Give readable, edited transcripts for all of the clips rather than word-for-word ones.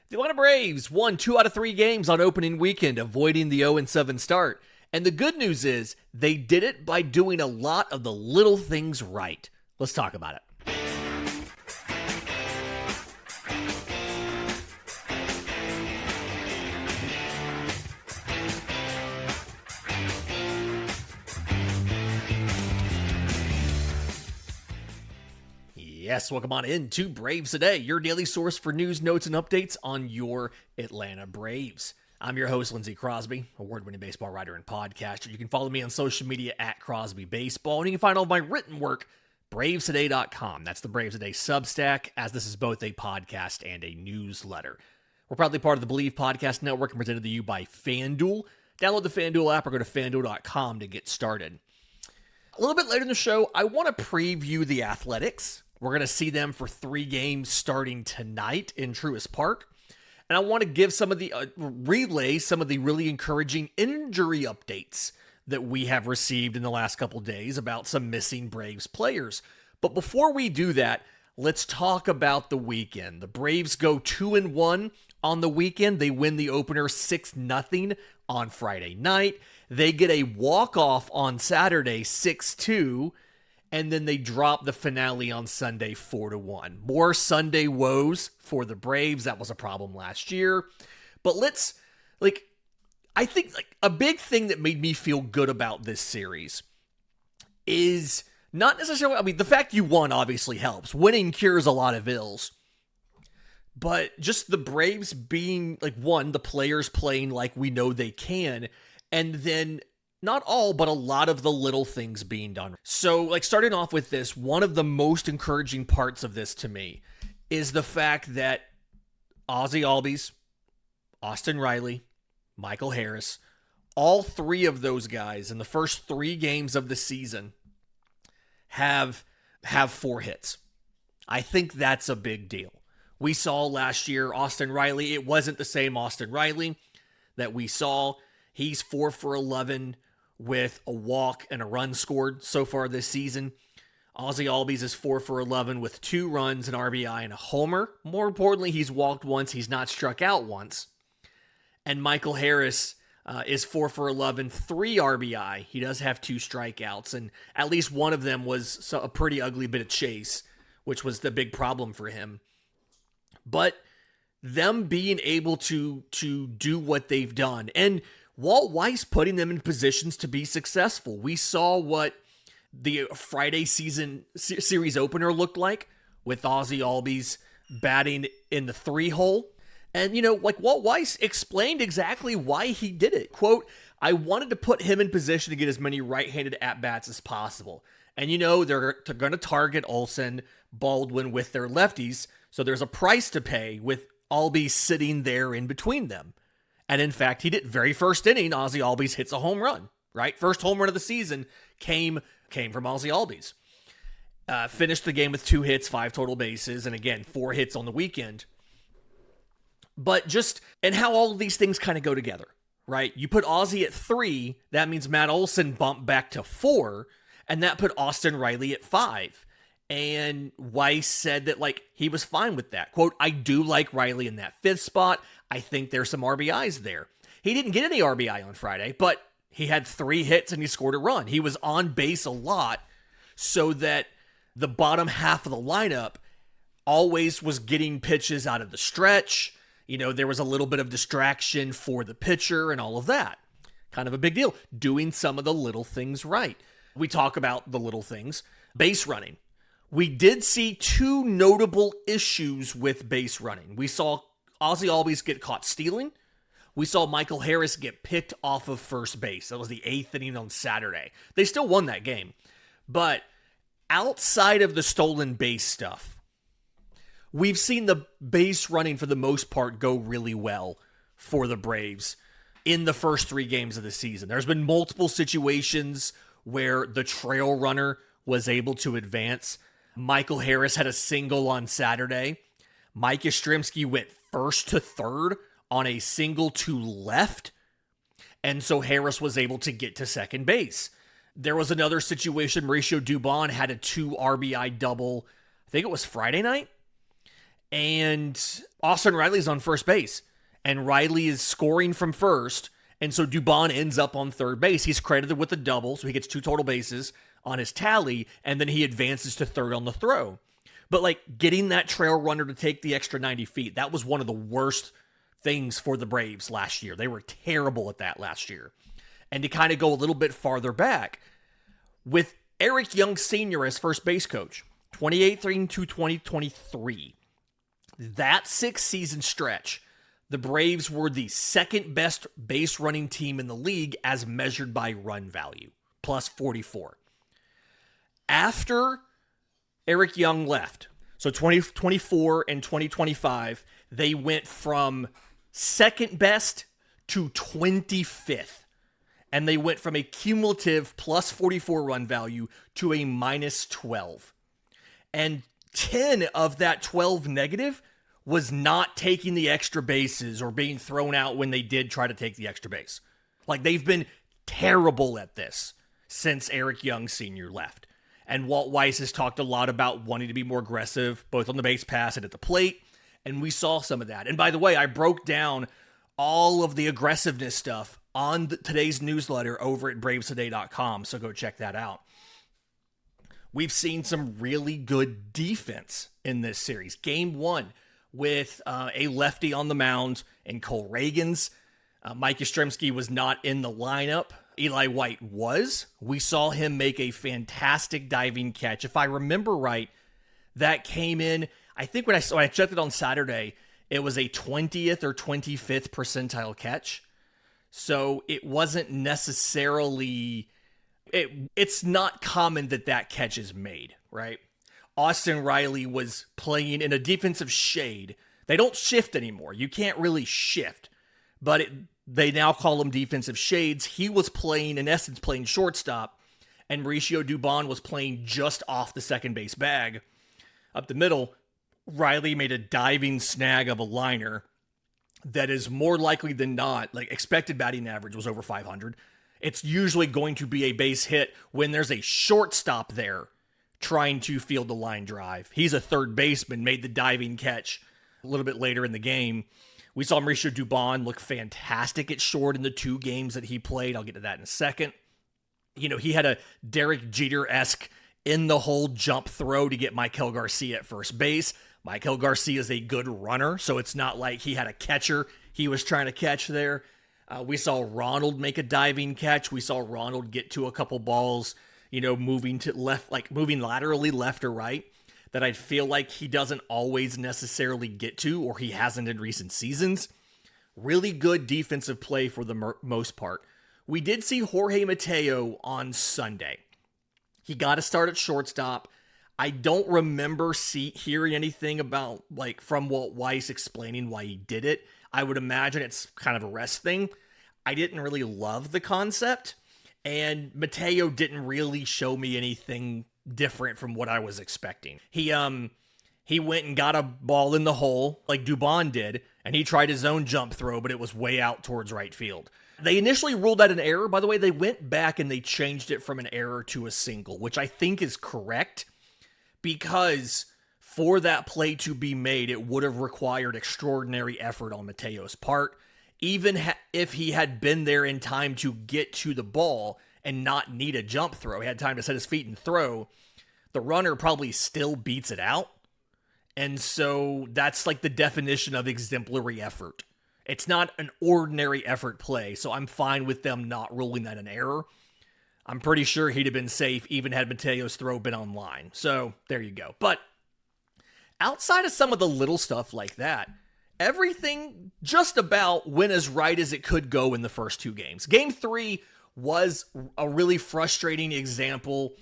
The Atlanta Braves won 2 out of 3 games on opening weekend, avoiding the 0-7 start. And the good news is they did it by doing a lot of the little things right. Let's talk about it. Yes, welcome on in to Braves Today, your daily source for news, notes, and updates on your Atlanta Braves. I'm your host, Lindsay Crosby, award-winning baseball writer and podcaster. You can follow me on social media at Crosby Baseball, and you can find all my written work, bravestoday.com. That's the Braves Today Substack, as this is both a podcast and a newsletter. We're proudly part of the Believe Podcast Network and presented to you by FanDuel. Download the FanDuel app or go to fanduel.com to get started. A little bit later in the show, I want to preview the Athletics. We're going to see them for 3 games starting tonight in Truist Park. And I want to give relay some of the really encouraging injury updates that we have received in the last couple days about some missing Braves players. But before we do that, let's talk about the weekend. The Braves go 2-1 on the weekend. They win the opener 6-0 on Friday night. They get a walk-off on Saturday 6-2. And then they drop the finale on Sunday 4-1. More Sunday woes for the Braves. That was a problem last year. But I think a big thing that made me feel good about this series is not necessarily, the fact you won obviously helps. Winning cures a lot of ills. But just the Braves being, the players playing like we know they can, and then not all, but a lot of the little things being done. So, starting off with this, one of the most encouraging parts of this to me is the fact that Ozzie Albies, Austin Riley, Michael Harris, all 3 of those guys in the first 3 games of the season have 4 hits. I think that's a big deal. We saw last year Austin Riley. It wasn't the same Austin Riley that we saw. He's 4 for 11 with a walk and a run scored so far this season. Ozzie Albies is 4 for 11 with 2 runs, an RBI, and a homer. More importantly, he's walked once. He's not struck out once. And Michael Harris is 4 for 11, 3 RBI. He does have 2 strikeouts, and at least one of them was a pretty ugly bit of chase, which was the big problem for him. But them being able to do what they've done, and Walt Weiss putting them in positions to be successful. We saw what the Friday series opener looked like with Ozzie Albies batting in the 3-hole. And, Walt Weiss explained exactly why he did it. Quote, "I wanted to put him in position to get as many right-handed at-bats as possible. And, they're going to target Olsen, Baldwin with their lefties, so there's a price to pay with Albies sitting there in between them." And in fact, he did. Very first inning, Ozzie Albies hits a home run, right? First home run of the season came from Ozzie Albies. Finished the game with 2 hits, 5 total bases, and again, 4 hits on the weekend. But and how all of these things kind of go together, right? You put Ozzie at 3, that means Matt Olson bumped back to 4, and that put Austin Riley at 5. And Weiss said that, he was fine with that. Quote, "I do like Riley in that 5th spot. I think there's some RBIs there." He didn't get any RBI on Friday, but he had 3 hits and he scored a run. He was on base a lot so that the bottom half of the lineup always was getting pitches out of the stretch. There was a little bit of distraction for the pitcher and all of that. Kind of a big deal. Doing some of the little things right. We talk about the little things. Base running. We did see 2 notable issues with base running. We saw Ozzie Albies get caught stealing. We saw Michael Harris get picked off of first base. That was the 8th inning on Saturday. They still won that game. But outside of the stolen base stuff, we've seen the base running for the most part go really well for the Braves in the first 3 games of the season. There's been multiple situations where the trail runner was able to advance. Michael Harris had a single on Saturday. Mike Yastrzemski went first to third on a single to left, and so Harris was able to get to second base. There was another situation, Mauricio Dubon had a 2 RBI double, I think it was Friday night, and Austin Riley's on first base, and Riley is scoring from first, and so Dubon ends up on third base. He's credited with a double, so he gets 2 total bases on his tally, and then he advances to third on the throw. But like getting that trail runner to take the extra 90 feet, that was one of the worst things for the Braves last year. They were terrible at that last year. And to kind of go a little bit farther back, with Eric Young Sr. as first base coach, 2018 to 2023, that 6-season stretch, the Braves were the second best base running team in the league as measured by run value, plus 44. After Eric Young left, so 2024 and 2025, they went from second best to 25th. And they went from a cumulative plus 44 run value to a minus 12. And 10 of that 12 negative was not taking the extra bases or being thrown out when they did try to take the extra base. Like, they've been terrible at this since Eric Young Sr. left. And Walt Weiss has talked a lot about wanting to be more aggressive, both on the base pass and at the plate. And we saw some of that. And by the way, I broke down all of the aggressiveness stuff on today's newsletter over at bravestoday.com. So go check that out. We've seen some really good defense in this series. Game 1 with a lefty on the mound and Cole Reagans. Mike Yastrzemski was not in the lineup. Eli White was. We saw him make a fantastic diving catch. If I remember right, that came in, I think when I checked it on Saturday, it was a 20th or 25th percentile catch. So it wasn't necessarily, it's not common that catch is made, right? Austin Riley was playing in a defensive shade. They don't shift anymore. You can't really shift, but they now call them defensive shades. He was playing, in essence, playing shortstop, and Mauricio Dubon was playing just off the second base bag. Up the middle, Riley made a diving snag of a liner that is more likely than not, like expected batting average was over 500. It's usually going to be a base hit when there's a shortstop there trying to field the line drive. He's a third baseman, made the diving catch a little bit later in the game. We saw Mauricio Dubon look fantastic at short in the 2 games that he played. I'll get to that in a second. You know, he had a Derek Jeter-esque in-the-hole jump throw to get Maikel Garcia at first base. Maikel Garcia is a good runner, so it's not like he had a catcher he was trying to catch there. We saw Ronald make a diving catch. We saw Ronald get to a couple balls, you know, moving to left, like moving laterally left or right, that I feel like he doesn't always necessarily get to, or he hasn't in recent seasons. Really good defensive play for the most part. We did see Jorge Mateo on Sunday. He got a start at shortstop. I don't remember hearing anything about, like, from Walt Weiss explaining why he did it. I would imagine it's kind of a rest thing. I didn't really love the concept, and Mateo didn't really show me anything different from what I was expecting. He went and got a ball in the hole like Dubon did, and he tried his own jump throw, but it was way out towards right field. They initially ruled that an error. By the way, they went back and they changed it from an error to a single, which I think is correct, because for that play to be made, it would have required extraordinary effort on Mateo's part. Even if he had been there in time to get to the ball and not need a jump throw, he had time to set his feet and throw, the runner probably still beats it out. And so that's like the definition of exemplary effort. It's not an ordinary effort play, so I'm fine with them not ruling that an error. I'm pretty sure he'd have been safe even had Mateo's throw been online. So there you go. But outside of some of the little stuff like that, everything just about went as right as it could go in the first 2 games. Game 3 was a really frustrating example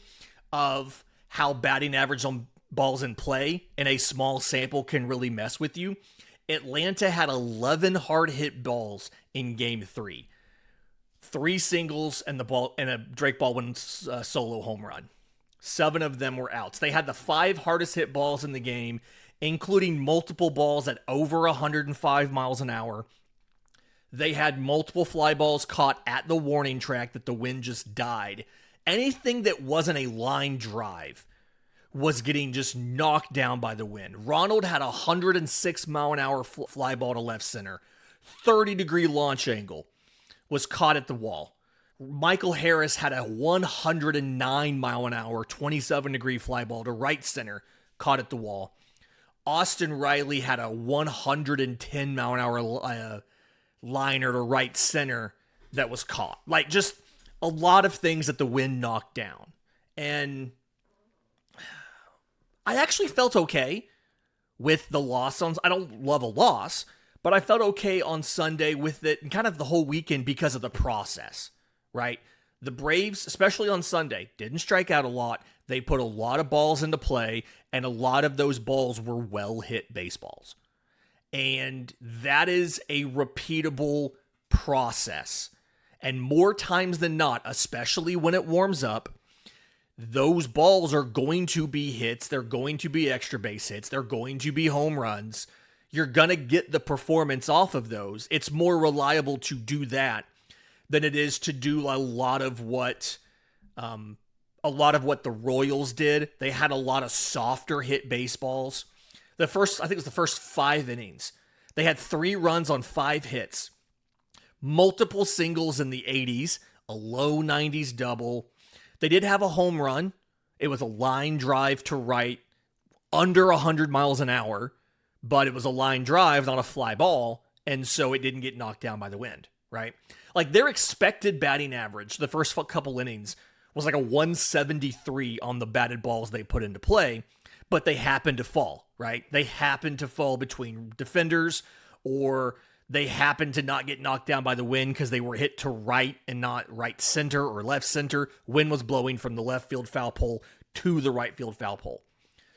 of how batting average on balls in play in a small sample can really mess with you. Atlanta had 11 hard hit balls in game 3. 3 singles and a Drake Baldwin solo home run. 7 of them were outs. They had the 5 hardest hit balls in the game, including multiple balls at over 105 miles an hour. They had multiple fly balls caught at the warning track that the wind just died. Anything that wasn't a line drive was getting just knocked down by the wind. Ronald had a 106 mile an hour fly ball to left center, 30-degree launch angle, was caught at the wall. Michael Harris had a 109 mile an hour, 27-degree fly ball to right center, caught at the wall. Austin Riley had a 110 mile an hour liner to right center that was caught. Like, just a lot of things that the wind knocked down. And I actually felt okay with the loss. I don't love a loss, but I felt okay on Sunday with it and kind of the whole weekend because of the process, right? The Braves, especially on Sunday, didn't strike out a lot. They put a lot of balls into play, and a lot of those balls were well-hit baseballs. And that is a repeatable process. And more times than not, especially when it warms up, those balls are going to be hits. They're going to be extra base hits. They're going to be home runs. You're going to get the performance off of those. It's more reliable to do that than it is to do a lot of what the Royals did. They had a lot of softer hit baseballs. I think it was the first 5 innings. They had 3 runs on 5 hits, multiple singles in the 80s, a low 90s double. They did have a home run. It was a line drive to right, under 100 miles an hour, but it was a line drive, not a fly ball, and so it didn't get knocked down by the wind, right? Like, their expected batting average the first couple innings was like a 173 on the batted balls they put into play, but they happened to fall, right? They happened to fall between defenders, or they happened to not get knocked down by the wind because they were hit to right and not right center or left center. Wind was blowing from the left field foul pole to the right field foul pole.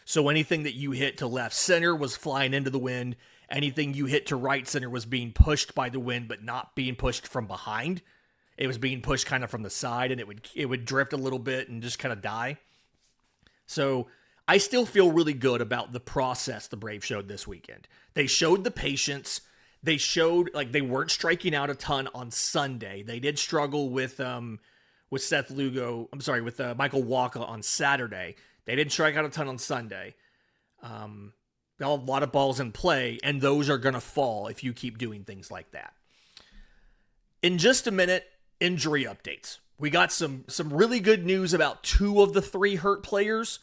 So anything that you hit to left center was flying into the wind. Anything you hit to right center was being pushed by the wind, but not being pushed from behind. It was being pushed kind of from the side, and it would drift a little bit and just kind of die. So I still feel really good about the process the Braves showed this weekend. They showed the patience. They showed, like, they weren't striking out a ton on Sunday. They did struggle with Seth Lugo. I'm sorry, with Michael Wacha on Saturday. They didn't strike out a ton on Sunday. They have a lot of balls in play, and those are going to fall if you keep doing things like that. In just a minute, injury updates. We got some really good news about 2 of the 3 hurt players.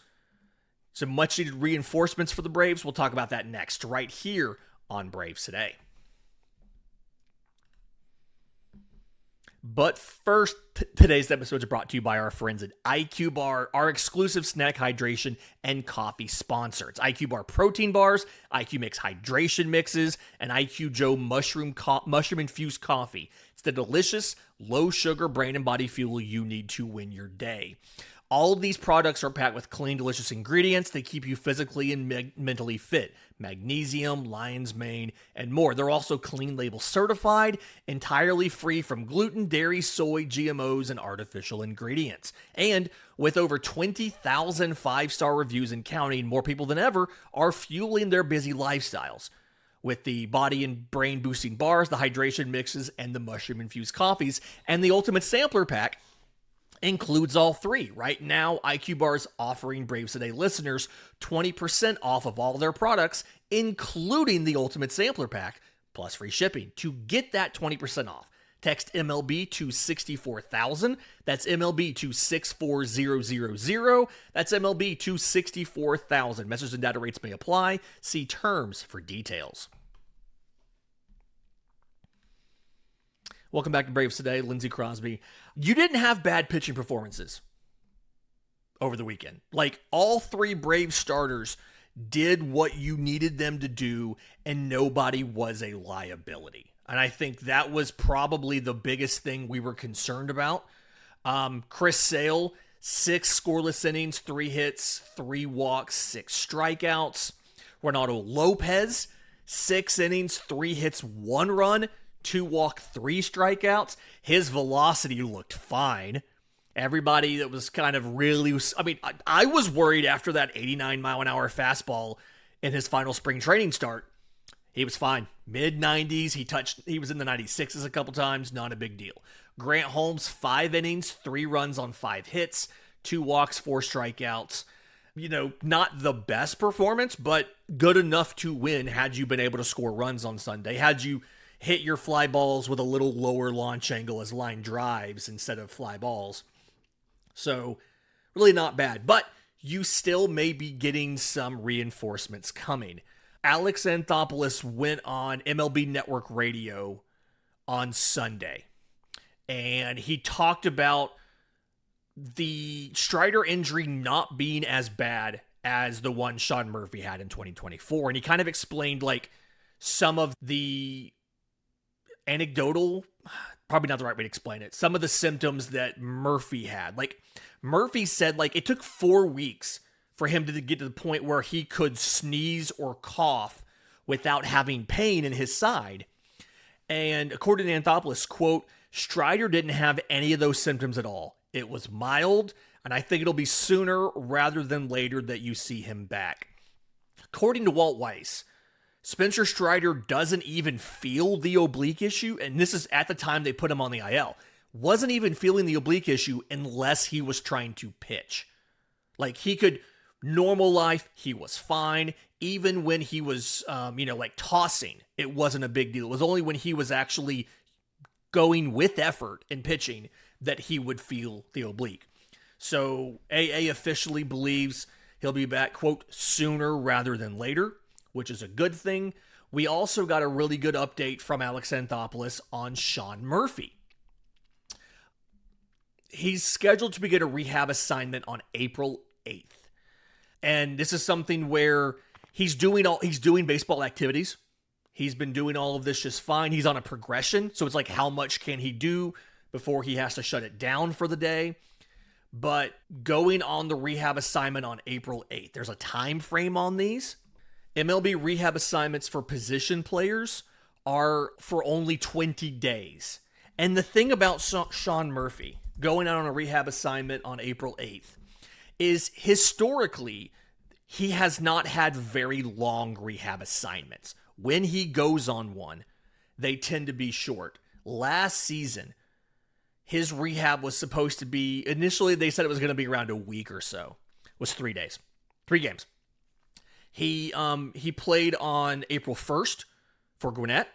Some much-needed reinforcements for the Braves. We'll talk about that next, right here on Braves Today. But first, today's episode is brought to you by our friends at IQ Bar, our exclusive snack, hydration, and coffee sponsor. It's IQ Bar protein bars, IQ Mix hydration mixes, and IQ Joe mushroom-infused coffee. It's the delicious, low-sugar brain and body fuel you need to win your day. All of these products are packed with clean, delicious ingredients that keep you physically and mentally fit. Magnesium, lion's mane, and more. They're also clean label certified, entirely free from gluten, dairy, soy, GMOs, and artificial ingredients. And with over 20,000 5-star reviews and counting, more people than ever are fueling their busy lifestyles. With the body and brain boosting bars, the hydration mixes, and the mushroom infused coffees, and the ultimate sampler pack includes all 3. Right now, IQ Bar is offering Braves Today listeners 20% off of all their products, including the Ultimate Sampler Pack, plus free shipping. To get that 20% off, text MLB to 64000. That's MLB to 64000. That's MLB to 64000. Messages and data rates may apply. See terms for details. Welcome back to Braves Today. Lindsay Crosby. You didn't have bad pitching performances over the weekend. Like, all 3 Braves starters did what you needed them to do, and nobody was a liability. And I think that was probably the biggest thing we were concerned about. Chris Sale, 6 scoreless innings, 3 hits, 3 walks, 6 strikeouts. Reynaldo López, 6 innings, 3 hits, 1 run, 2 walk, 3 strikeouts. His velocity looked fine. Everybody that was kind of really, I was worried after that 89 mile an hour fastball in his final spring training start. He was fine. Mid 90s. He was in the 96s a couple times. Not a big deal. Grant Holmes, 5 innings, 3 runs on 5 hits, 2 walks, 4 strikeouts. not the best performance, but good enough to win had you been able to score runs on Sunday, had you hit your fly balls with a little lower launch angle as line drives instead of fly balls. So really not bad, but you still may be getting some reinforcements coming. Alex Anthopoulos went on MLB Network Radio on Sunday, and he talked about the Strider injury not being as bad as the one Sean Murphy had in 2024. And he kind of explained like some of the anecdotal, probably not the right way to explain it, some of the symptoms that Murphy had. Like Murphy said, like it took 4 weeks for him to get to the point where he could sneeze or cough without having pain in his side. And according to Anthopoulos, quote, Strider didn't have any of those symptoms at all. It was mild, and I think it'll be sooner rather than later that you see him back. According to Walt Weiss, Spencer Strider doesn't even feel the oblique issue, and this is at the time they put him on the IL. Wasn't even feeling the oblique issue unless he was trying to pitch. Like he could, normal life, he was fine. Even when he was, like tossing, it wasn't a big deal. It was only when he was actually going with effort and pitching that he would feel the oblique. So AA officially believes he'll be back, quote, sooner rather than later, which is a good thing. We also got a really good update from Alex Anthopoulos on Sean Murphy. He's scheduled to begin a rehab assignment on April 8th. And this is something where he's doing baseball activities. He's been doing all of this just fine. He's on a progression. So it's like, how much can he do before he has to shut it down for the day? But going on the rehab assignment on April 8th, there's a time frame on these. MLB rehab assignments for position players are for only 20 days. And the thing about Sean Murphy going out on a rehab assignment on April 8th is historically, he has not had very long rehab assignments. When he goes on one, they tend to be short. Last season, his rehab was supposed to be, initially they said it was going to be around a week or so. It was 3 days. 3 games. He played on April 1st for Gwinnett,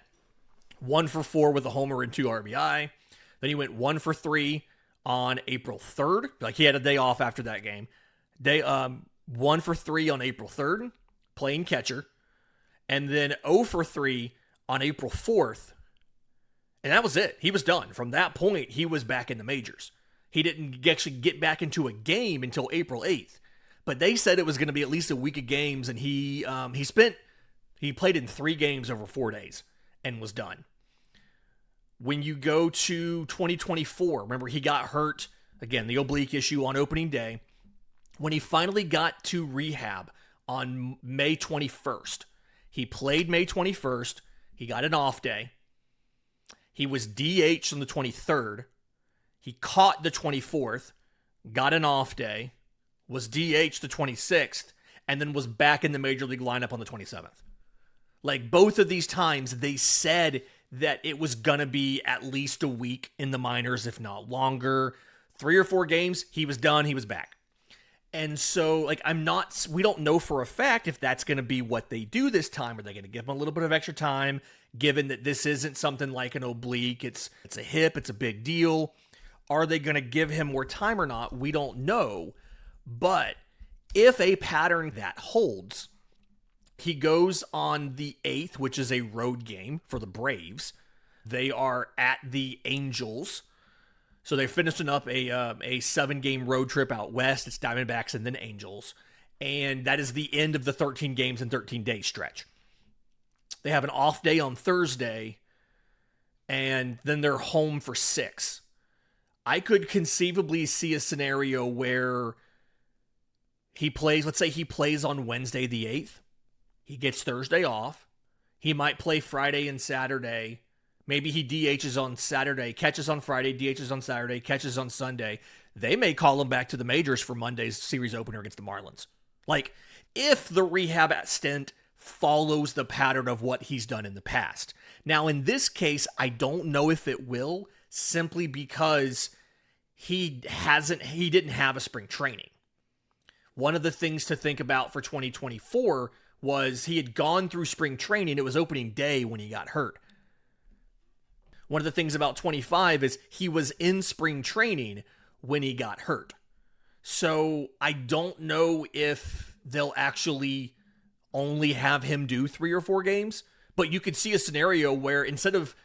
1 for 4 with a homer and 2 RBI. Then he went 1 for 3 on April 3rd. Like he had a day off after that game. 1 for 3 on April 3rd, playing catcher. And then 0 for 3 on April 4th. And that was it. He was done. From that point, he was back in the majors. He didn't actually get back into a game until April 8th. But they said it was going to be at least a week of games, and he played in 3 games over 4 days and was done. When you go to 2024, remember he got hurt, again, the oblique issue on opening day. When he finally got to rehab on May 21st, he played May 21st. He got an off day. He was DH'd on the 23rd. He caught the 24th, got an off day, was DH'd the 26th, and then was back in the major league lineup on the 27th. Like both of these times, they said that it was going to be at least a week in the minors, if not longer. 3 or 4 games, he was done, he was back. And so, like, we don't know for a fact if that's going to be what they do this time. Are they going to give him a little bit of extra time, given that this isn't something like an oblique? It's a hip, it's a big deal. Are they going to give him more time or not? We don't know. But if a pattern that holds, he goes on the 8th, which is a road game for the Braves. They are at the Angels. So they're finishing up a 7-game road trip out west. It's Diamondbacks and then Angels. And that is the end of the 13 games and 13-day stretch. They have an off day on Thursday, and then they're home for 6. I could conceivably see a scenario where he plays, let's say he plays on Wednesday the 8th. He gets Thursday off. He might play Friday and Saturday. Maybe he DHs on Saturday, catches on Friday, DHs on Saturday, catches on Sunday. They may call him back to the majors for Monday's series opener against the Marlins. Like, if the rehab stint follows the pattern of what he's done in the past. Now, in this case, I don't know if it will, simply because he didn't have a spring training. One of the things to think about for 2024 was he had gone through spring training. It was opening day when he got hurt. One of the things about 25 is he was in spring training when he got hurt. So I don't know if they'll actually only have him do 3 or 4 games, but you could see a scenario where instead of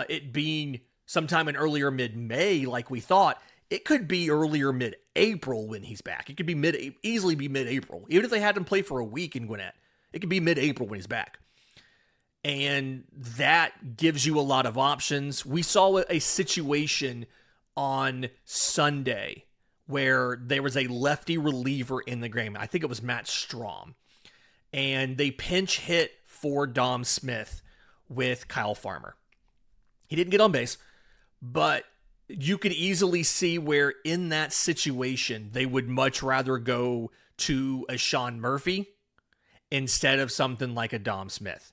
it being sometime in earlier mid-May like we thought, it could be earlier mid-April when he's back. It could be easily be mid-April. Even if they had him play for a week in Gwinnett, it could be mid-April when he's back. And that gives you a lot of options. We saw a situation on Sunday where there was a lefty reliever in the game. I think it was Matt Strom. And they pinch hit for Dom Smith with Kyle Farmer. He didn't get on base, but you could easily see where in that situation, they would much rather go to a Sean Murphy instead of something like a Dom Smith.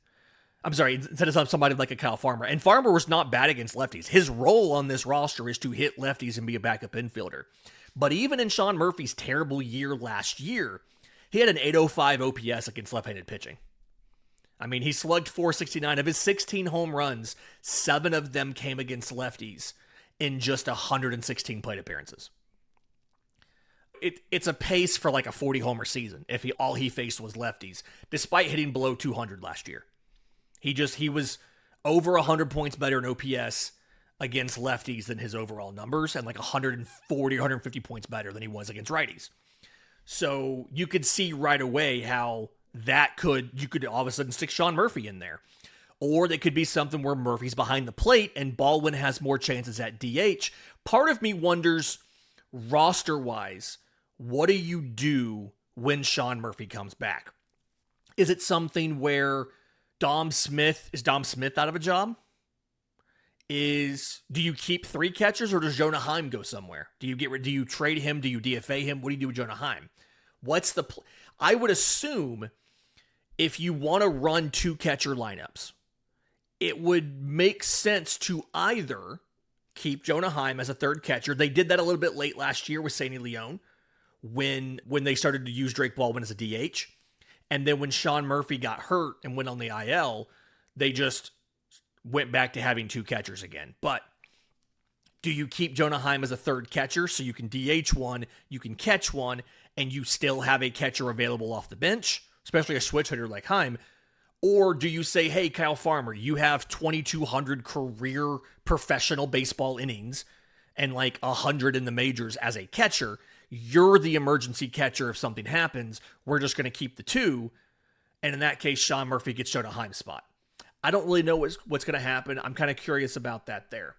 I'm sorry, instead of somebody like a Kyle Farmer. And Farmer was not bad against lefties. His role on this roster is to hit lefties and be a backup infielder. But even in Sean Murphy's terrible year last year, he had an 805 OPS against left-handed pitching. I mean, he slugged .469. Of his 16 home runs, 7 of them came against lefties in just 116 plate appearances. It's a pace for like a 40-homer season if all he faced was lefties, despite hitting below 200 last year. He was over 100 points better in OPS against lefties than his overall numbers, and like 140, 150 points better than he was against righties. So you could see right away how you could all of a sudden stick Sean Murphy in there. Or it could be something where Murphy's behind the plate and Baldwin has more chances at DH. Part of me wonders, roster-wise, what do you do when Sean Murphy comes back? Is it something where is Dom Smith out of a job? Do you keep 3 catchers or does Jonah Heim go somewhere? Do you trade him? Do you DFA him? What do you do with Jonah Heim? I would assume if you want to run 2 catcher lineups, it would make sense to either keep Jonah Heim as a third catcher. They did that a little bit late last year with Sandy Leon when they started to use Drake Baldwin as a DH. And then when Sean Murphy got hurt and went on the IL, they just went back to having 2 catchers again. But do you keep Jonah Heim as a third catcher so you can DH one, you can catch one, and you still have a catcher available off the bench, especially a switch hitter like Heim? Or do you say, hey, Kyle Farmer, you have 2,200 career professional baseball innings and like 100 in the majors as a catcher. You're the emergency catcher if something happens. We're just going to keep the 2. And in that case, Sean Murphy gets Jonah Heim's spot. I don't really know what's going to happen. I'm kind of curious about that there.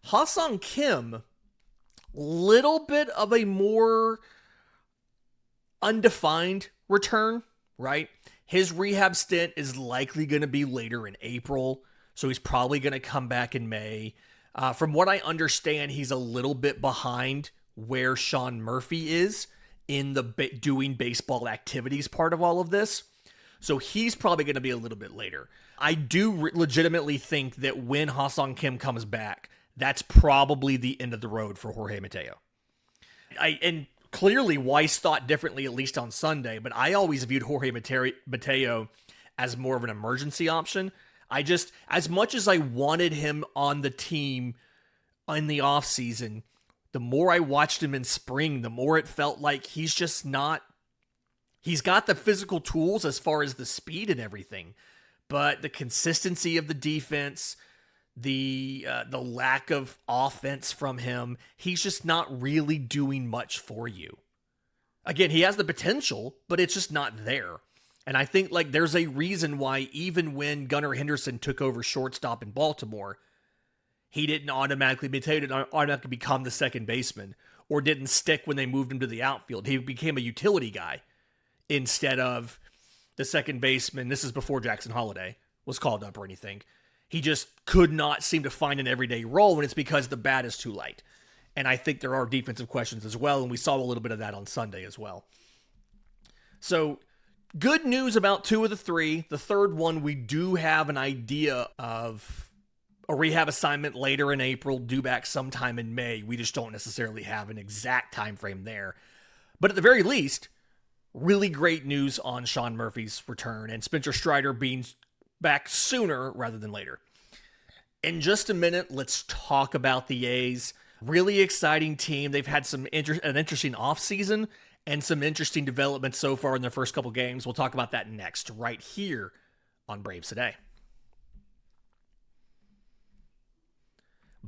Ha-Seong Kim, little bit of a more undefined return, right? His rehab stint is likely going to be later in April, so he's probably going to come back in May. From what I understand, he's a little bit behind where Sean Murphy is in the doing baseball activities part of all of this. So he's probably going to be a little bit later. I do legitimately think that when Ha-Seong Kim comes back, that's probably the end of the road for Jorge Mateo. And clearly Weiss thought differently, at least on Sunday, but I always viewed Jorge Mateo as more of an emergency option. As much as I wanted him on the team in the offseason, the more I watched him in spring, the more it felt like he's got the physical tools as far as the speed and everything, but the consistency of the defense, the lack of offense from him, he's just not really doing much for you. Again, he has the potential, but it's just not there. And I think like there's a reason why even when Gunnar Henderson took over shortstop in Baltimore, he didn't automatically become the second baseman or didn't stick when they moved him to the outfield. He became a utility guy instead of the second baseman. This is before Jackson Holliday was called up or anything. He just could not seem to find an everyday role, and it's because the bat is too light. And I think there are defensive questions as well, and we saw a little bit of that on Sunday as well. So, good news about 2 of the 3. The third one, we do have an idea of a rehab assignment later in April, due back sometime in May. We just don't necessarily have an exact time frame there. But at the very least, Really great news on Sean Murphy's return and Spencer Strider being back sooner rather than later. In just a minute, let's talk about the A's. Really exciting team. They've had an interesting offseason and some interesting developments so far in their first couple games. We'll talk about that next, right here on Braves Today.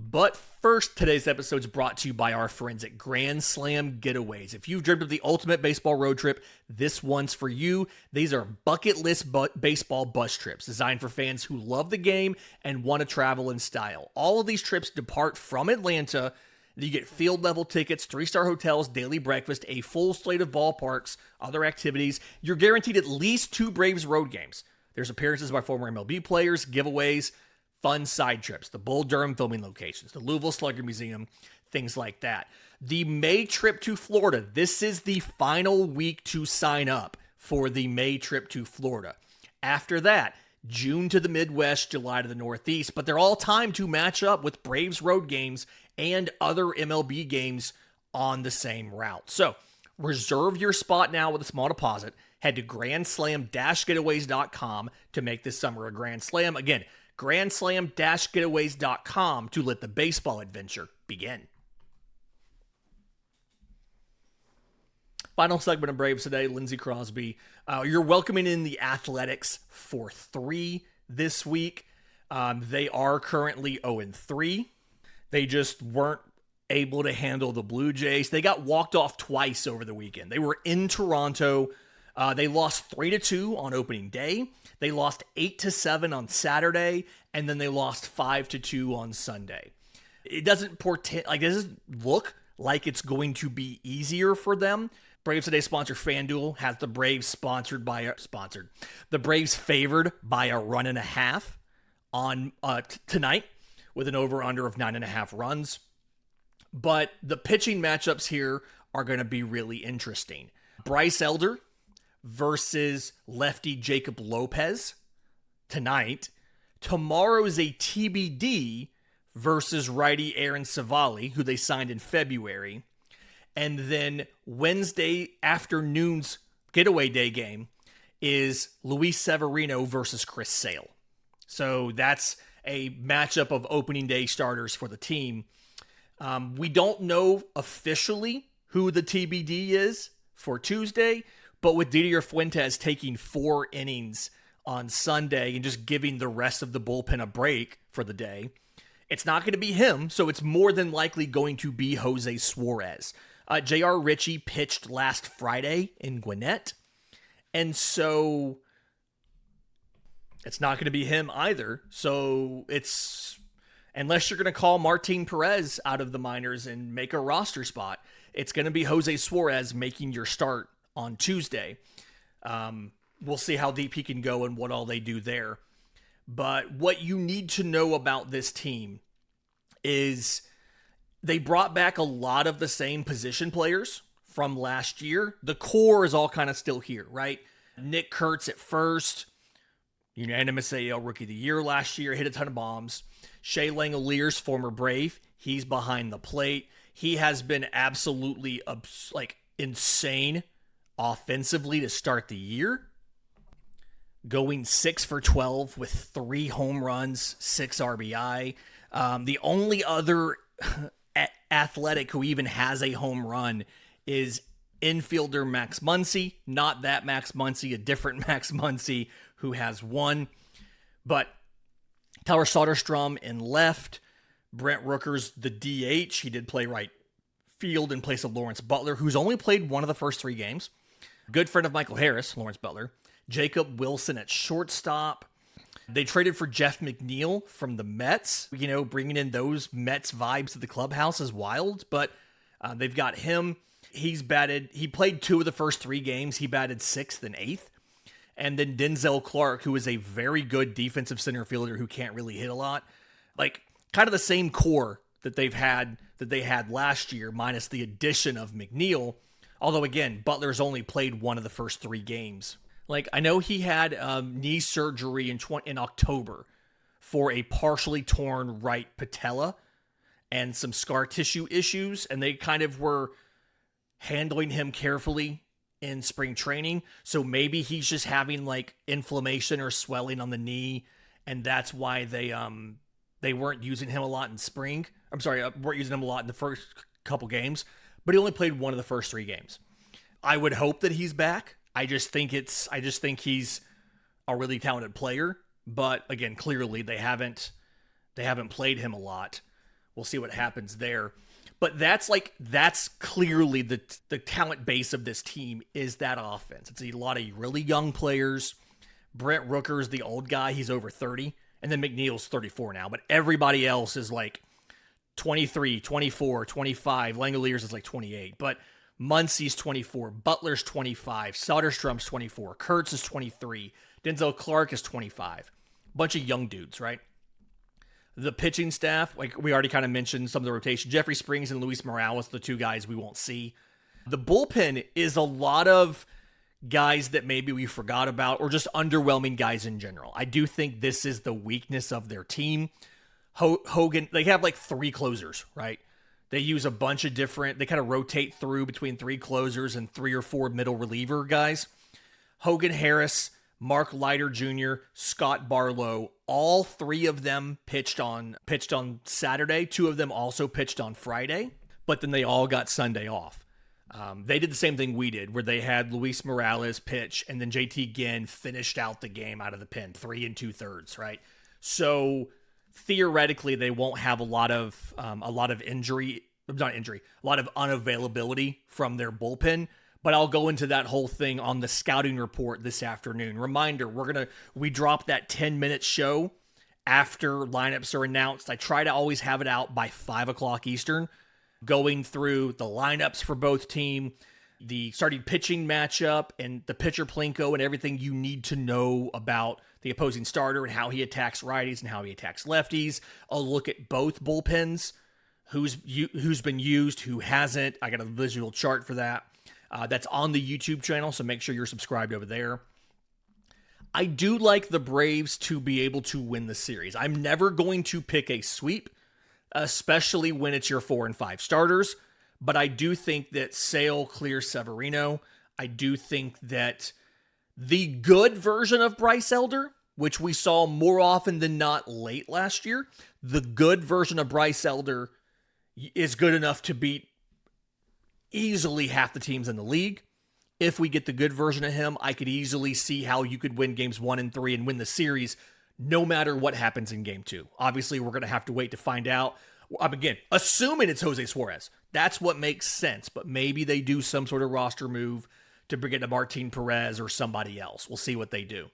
But first, today's episode is brought to you by our friends at Grand Slam Getaways. If you've dreamed of the ultimate baseball road trip, this one's for you. These are bucket list baseball bus trips designed for fans who love the game and want to travel in style. All of these trips depart from Atlanta. You get field level tickets, 3-star hotels, daily breakfast, a full slate of ballparks, other activities. You're guaranteed at least 2 Braves road games. There's appearances by former MLB players, giveaways, fun side trips, the Bull Durham filming locations, the Louisville Slugger Museum, things like that. The May trip to Florida, this is the final week to sign up for the May trip to Florida. After that, June to the Midwest, July to the Northeast, but they're all timed to match up with Braves road games and other MLB games on the same route. So reserve your spot now with a small deposit. Head to grandslam-getaways.com to make this summer a Grand Slam. Again, grandslam-getaways.com to let the baseball adventure begin. Final segment of Braves Today, Lindsay Crosby. You're welcoming in the Athletics for 3 this week. They are currently 0-3. They just weren't able to handle the Blue Jays. They got walked off twice over the weekend. They were in Toronto. They lost 3-2 on opening day. They lost 8-7 on Saturday, and then they lost 5-2 on Sunday. It doesn't look like it's going to be easier for them. Braves Today sponsor FanDuel has the Braves the Braves favored by a 1.5 on tonight with an over/under of 9.5 runs. But the pitching matchups here are going to be really interesting. Bryce Elder versus lefty Jacob Lopez tonight. Tomorrow is a TBD versus righty Aaron Savali, who they signed in February. And then Wednesday afternoon's getaway day game is Luis Severino versus Chris Sale. So that's a matchup of opening day starters for the team. We don't know officially who the TBD is for Tuesday, but with Didier Fuentes taking 4 innings on Sunday and just giving the rest of the bullpen a break for the day, it's not going to be him, so it's more than likely going to be Jose Suarez. J.R. Ritchie pitched last Friday in Gwinnett, and so it's not going to be him either. So it's, unless you're going to call Martin Perez out of the minors and make a roster spot, it's going to be Jose Suarez making your start on Tuesday. We'll see how deep he can go and what all they do there. But what you need to know about this team is they brought back a lot of the same position players from last year. The core is all kind of still here, right? Nick Kurtz at first, unanimous AL Rookie of the Year last year, hit a ton of bombs. Shea Langoliers, former Brave, he's behind the plate. He has been absolutely insane offensively to start the year, going 6 for 12 with 3 home runs, 6 RBI. The only other Athletic who even has a home run is infielder Max Muncy. Not that Max Muncy, a different Max Muncy who has 1. But Tyler Soderstrom in left, Brent Rookers the DH. He did play right field in place of Lawrence Butler, who's only played 1 of the first 3 games. Good friend of Michael Harris, Lawrence Butler. Jacob Wilson at shortstop. They traded for Jeff McNeil from the Mets. Bringing in those Mets vibes to the clubhouse is wild, but they've got him. He played 2 of the first 3 games. He batted 6th and 8th. And then Denzel Clark, who is a very good defensive center fielder who can't really hit a lot. Kind of the same core that they had last year, minus the addition of McNeil. Although, again, Butler's only played 1 of the first 3 games. I know he had knee surgery in October for a partially torn right patella and some scar tissue issues, and they kind of were handling him carefully in spring training. So maybe he's just having like inflammation or swelling on the knee, and that's why they weren't using him a lot in spring. I'm sorry, weren't using him a lot in the first couple games, but he only played one of the first 3 games. I would hope that he's back. I just think he's a really talented player, but again, clearly they haven't played him a lot. We'll see what happens there. But that's clearly the talent base of this team is that offense. It's a lot of really young players. Brent Rooker's the old guy. He's over 30. And then McNeil's 34 now. But everybody else is like 23, 24, 25. Langoliers is like 28. But Muncie's 24. Butler's 25. Soderstrom's 24. Kurtz is 23. Denzel Clark is 25. Bunch of young dudes, right? The pitching staff, like we already kind of mentioned some of the rotation. Jeffrey Springs and Luis Morales, the 2 guys we won't see. The bullpen is a lot of guys that maybe we forgot about or just underwhelming guys in general. I do think this is the weakness of their team. Hogan, they have like 3 closers, right? They use a bunch of they kind of rotate through between 3 closers and 3 or 4 middle reliever guys. Hogan Harris, Mark Leiter Jr., Scott Barlow, all 3 of them pitched on Saturday. 2 of them also pitched on Friday, but then they all got Sunday off. They did the same thing we did, where they had Luis Morales pitch, and then JT Ginn finished out the game out of the pen, 3 2/3, right? So theoretically, they won't have a lot of unavailability from their bullpen. But I'll go into that whole thing on the scouting report this afternoon. Reminder, we drop that 10-minute show after lineups are announced. I try to always have it out by 5 o'clock Eastern, going through the lineups for both team, the starting pitching matchup, and the pitcher Plinko, and everything you need to know about the opposing starter and how he attacks righties and how he attacks lefties. I'll look at both bullpens, who's been used, who hasn't. I got a visual chart for that. That's on the YouTube channel, so make sure you're subscribed over there. I do like the Braves to be able to win the series. I'm never going to pick a sweep, especially when it's your 4 and 5 starters, but I do think that Sale clears Severino. I do think that the good version of Bryce Elder, which we saw more often than not late last year, the good version of Bryce Elder is good enough to beat easily half the teams in the league. If we get the good version of him, I could easily see how you could win games 1 and 3 and win the series no matter what happens in game 2. Obviously, we're going to have to wait to find out. Again, assuming it's Jose Suarez. That's what makes sense, but maybe they do some sort of roster move to bring in a Martin Perez or somebody else. We'll see what they do.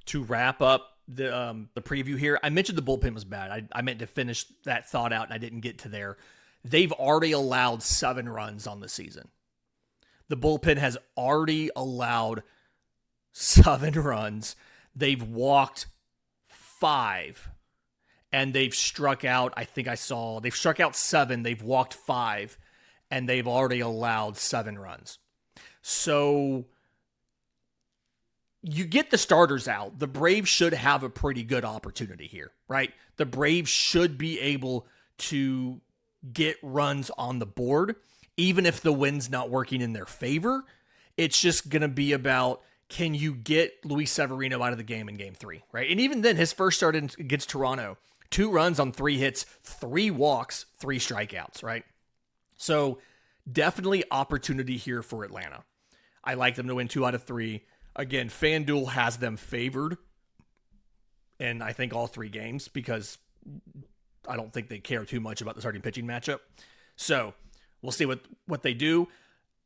To wrap up the preview here, I mentioned the bullpen was bad. I meant to finish that thought out, and I didn't get to there. They've already allowed 7 runs on the season. The bullpen has already allowed 7 runs. They've walked 5, and they've struck out, they've struck out 7, they've walked 5, and they've already allowed 7 runs. So you get the starters out. The Braves should have a pretty good opportunity here, right? The Braves should be able to get runs on the board, even if the wind's not working in their favor. It's just going to be about, can you get Luis Severino out of the game in game 3, right? And even then, his first start against Toronto, 2 runs on 3 hits, 3 walks, 3 strikeouts, right? So definitely opportunity here for Atlanta. I like them to win 2 out of 3. Again, FanDuel has them favored in, I think, all 3 games because I don't think they care too much about the starting pitching matchup. So we'll see what they do.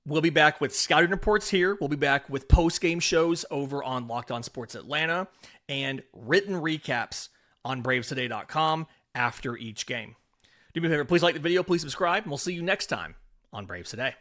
We'll be back with scouting reports here. We'll be back with post-game shows over on Locked On Sports Atlanta and written recaps on BravesToday.com after each game. Do me a favor, please like the video, please subscribe, and we'll see you next time on Braves Today.